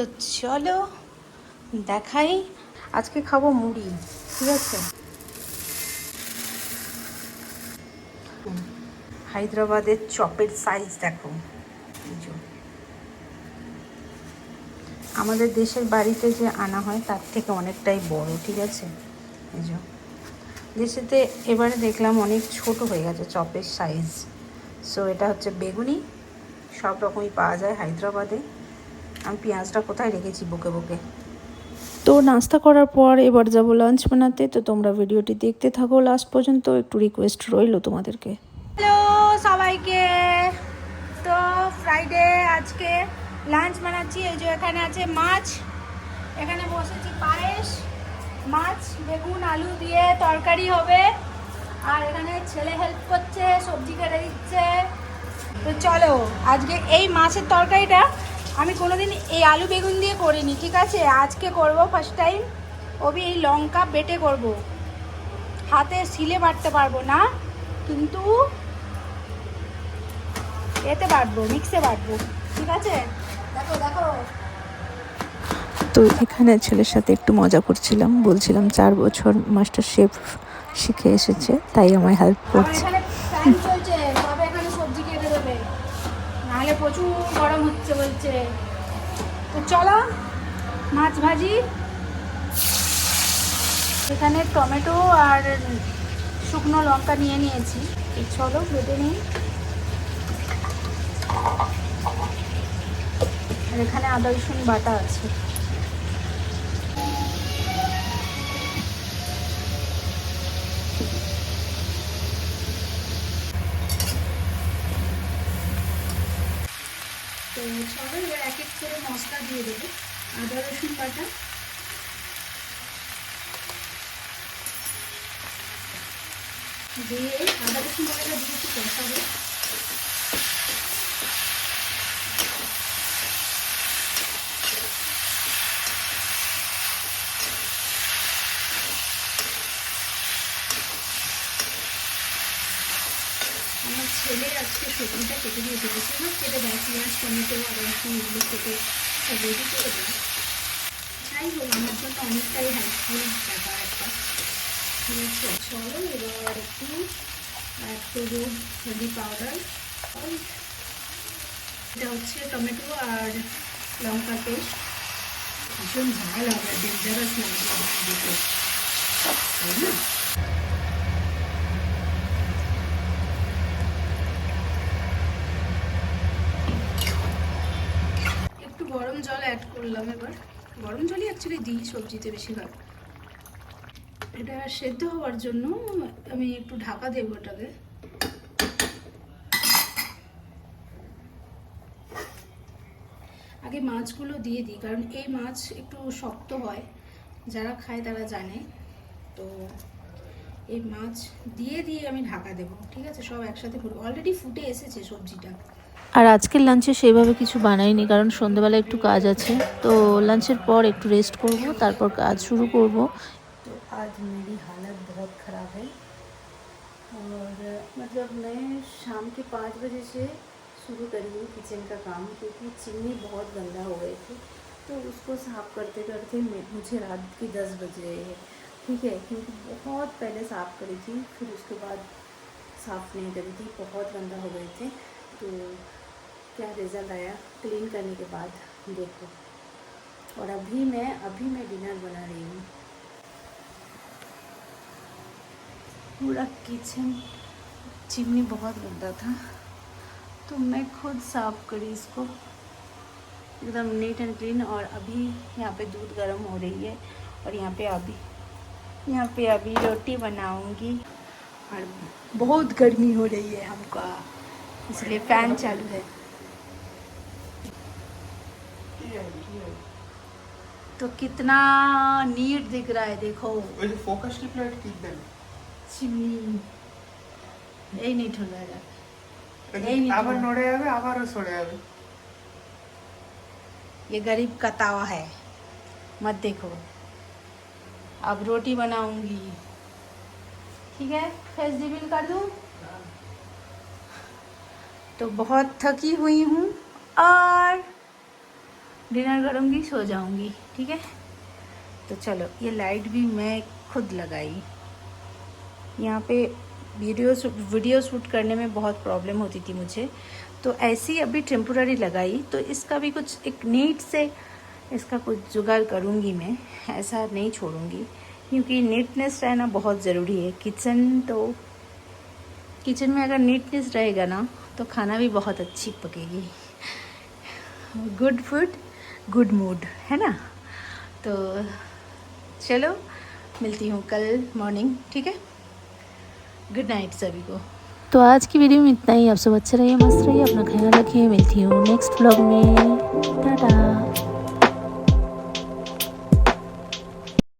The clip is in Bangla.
তো চলো দেখাই। আজকে খাবো মুড়ি, ঠিক আছে। হায়দ্রাবাদের চপের সাইজ দেখো, আমাদের দেশের বাড়িতে যে আনা হয় তার থেকে অনেকটাই বড়, ঠিক আছে। এই যে দেশেতে এবারে দেখলাম অনেক ছোট হয়ে গেছে চপের সাইজ। সো এটা হচ্ছে বেগুনি, সব রকমই পাওয়া যায় হায়দ্রাবাদে। আমি পেঁয়াজটা কোথায় রেখেছি বুকে বুকে। তো নাস্তা করার পর এবার যাবো লাঞ্চ বানাতে। তো তোমরা ভিডিওটি দেখতে থাকো লাস্ট পর্যন্ত, একটু রিকোয়েস্ট রইল তোমাদেরকে। হ্যালো সবাইকে, তো ফ্রাইডে আজকে লাঞ্চ বানাচ্ছি। এই যে এখানে আছে মাছ, এখানে বসেছি পায়েস, মাছ বেগুন আলু দিয়ে তরকারি হবে, আর এখানে ছেলে হেল্প করছে, সবজি কেটে দিচ্ছে। তো চলো আজকে এই মাছের তরকারিটা আমি কোনোদিন এই আলু বেগুন দিয়ে করিনি, ঠিক আছে। আজকে করব ফার্স্ট টাইম। ওবি এই লঙ্কা বেটে করব, হাতে শিলে বাটতে পারবো না, কিন্তু এতে বাটবো, মিক্সে বাটবো, ঠিক আছে। দেখো দেখো। তো এখানে ছেলের সাথে একটু মজা করছিলাম, বলছিলাম 4 বছর মাস্টার শেফ শিখে এসেছে, তাই আমায় হেল্প করছে। এখানে ফ্যান চলছে, তবে এখানে সবজি কেটে দেবে, নাহলে প্রচুর গরম হচ্ছে বলছে। তো চলো মাছ ভাজি। এখানে টমেটো আর শুকনো লঙ্কা নিয়ে নিয়েছি, চলো বেটে নিই। আর এখানে আদা রসুন বাটা আছে। তো চলো এবার এক এক করে মশলা দিয়ে দেবো। আদা রসুন বাটা, দিয়ে আদা রসুন বাটাটা দিয়ে একটু কষাবো। আমার ছেলে আজকে সবজিটা কেটে দিয়ে দেবে, সব কেটে দেয়, পেঁয়াজ টমেটো আদা রসুন এগুলো কেটে সব রেডি করে দেয়। যাই হোক আমার জন্য অনেকটাই হেল্পফুল ব্যাপার একটা, ঠিক আছে। চলো এবার একটু অ্যাড করবো হলদি পাউডার। এটা হচ্ছে টমেটো আর লঙ্কা পেস্ট, ভীষণ ঝাল হবে, ডেঞ্জারাস লাগবে দেখে, তাই না। একটু গরম জল অ্যাড করলাম এবার, গরম জলই অ্যাকচুয়ালি দিই সবজিতে বেশিরভাগ। এটা সেদ্ধ হওয়ার জন্য আমি একটু ঢাকা দেবো এটাকে। আগে মাছগুলো দিয়ে দিই, কারণ এই মাছ একটু শক্ত হয়, যারা খায় তারা জানে। তো এই মাছ দিয়ে আমি ঢাকা দেবো, ঠিক আছে। সব একসাথে অলরেডি ফুটে এসেছে সবজিটা। আর আজকের লাঞ্চে সেভাবে কিছু বানাইনি, কারণ সন্ধ্যেবেলা একটু কাজ আছে। তো লাঞ্চের পর একটু রেস্ট করব, তারপর কাজ শুরু করব। तो आज मेरी हालत बहुत ख़राब है, और मतलब मैं शाम के 5 बजे से शुरू करी हूँ किचन का काम, क्योंकि चिमनी बहुत गंदा हो गई थी। तो उसको साफ़ करते करते मुझे रात की 10 बज रही है, ठीक है। क्योंकि बहुत पहले साफ़ करी थी, फिर उसके बाद साफ़ नहीं करी थी, बहुत गंदा हो गए थे। तो क्या रिज़ल्ट आया क्लीन करने के बाद, देखो। और अभी मैं डिनर बना रही हूँ। पूरा किचन चिमनी बहुत गंदा था, तो मैं खुद साफ़ करी इसको, एकदम नीट एंड क्लीन। और अभी यहाँ पे दूध गर्म हो रही है, और यहाँ पे अभी रोटी बनाऊंगी। और बहुत गर्मी हो रही है हमको, इसलिए फ़ैन चालू है। तो कितना नीट दिख रहा है, देखो। फोकस की प्लेट कितने चिमनी এই নিট হলো, আবার নড়ে যাবে, আবারও সরে যাবে। ये गरीब का तावा है, मत देखो। अब रोटी बनाऊंगी, ठीक है। फेस्टिवल कर दूं। तो बहुत थकी हुई हूँ, और डिनर करूँगी, सो जाऊँगी, ठीक है। तो चलो, ये लाइट भी मैं खुद लगाई। यहाँ पे वीडियो शूट करने में बहुत प्रॉब्लम होती थी मुझे, तो ऐसी अभी टेम्पोररी लगाई। तो इसका भी कुछ एक नीट से इसका कुछ जुगाड़ करूँगी मैं, ऐसा नहीं छोड़ूँगी, क्योंकि नीटनेस रहना बहुत ज़रूरी है। किचन में अगर नीटनेस रहेगा ना तो खाना भी बहुत अच्छी पकेगी। गुड फूड गुड मूड, है ना। तो चलो, मिलती हूँ कल मॉर्निंग, ठीक है। गुड नाइट सभी को। तो आज की वीडियो में इतना ही। आप सब अच्छे रहिए, मस्त रहिए, अपना ख्याल रखिए। मिलती हूँ नेक्स्ट व्लॉग में। टाटा।